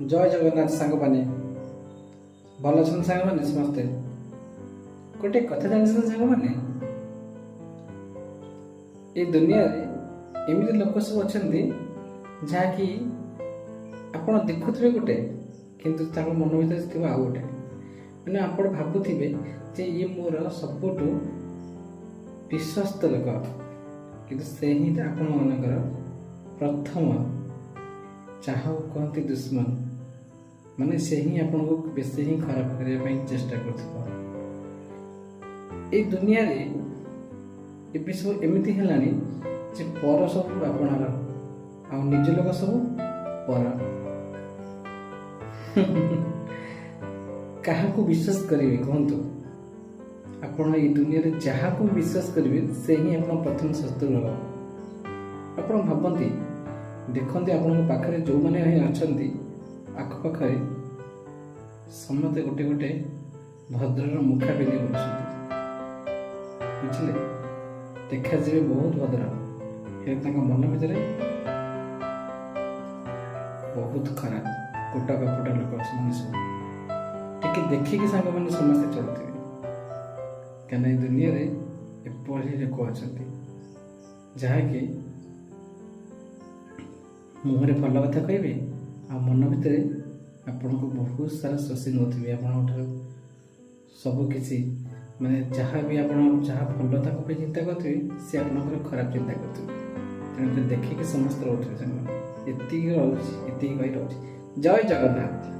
जय जगन्नाथ सांग मैंने भल अच्छा सांग मैंने समस्ते गोटे कथा जान सांग मैंने ये दुनिया रे एमती लोक सब अच्छा जहाँकि आप देखुवे गोटे किंतु मन भर थी आउ गोटे मैंने आप भावुवे जे ये मोर सबुठ विश्वस्त लोक कि से ही आपण मानकर प्रथम चाह कहती दुश्मन माने से ही आपन को बेसी ही खराब करने चेष्टा कर दुनिया रे ए सब एमती है जे पर सब आपणार आ निज लोक सब पर क्या विश्वास करेंगे कहतु आपण ये दुनिया रे जहाँ को विश्वास करेंगे से ही आप प्रथम शत्रु हम आप भावती देखते आपण पाखे जो मैंने अच्छा आखपाखे समस्ते गोटे गोटे भद्र मुखा पिंधि बुझे देखा जी बहुत भद्र मन भर बहुत खराब कोटा कपटा लोक सब टे देखिकी सांग मैंने समस्ते चलुवे क्या दुनिया रे एपरी लोक अच्छा जहाँकि मुहरे भल कथा कहे आ मन भितर आपण को बहुत सारा शोषी नौथे आप सबकि माने जहाँ भी आप भल तक चिंता करेंगे सी आप खराब चिंता करेंगे तेणुकर देखिए समस्त रोचे ये कही रोचे जय जगन्नाथ।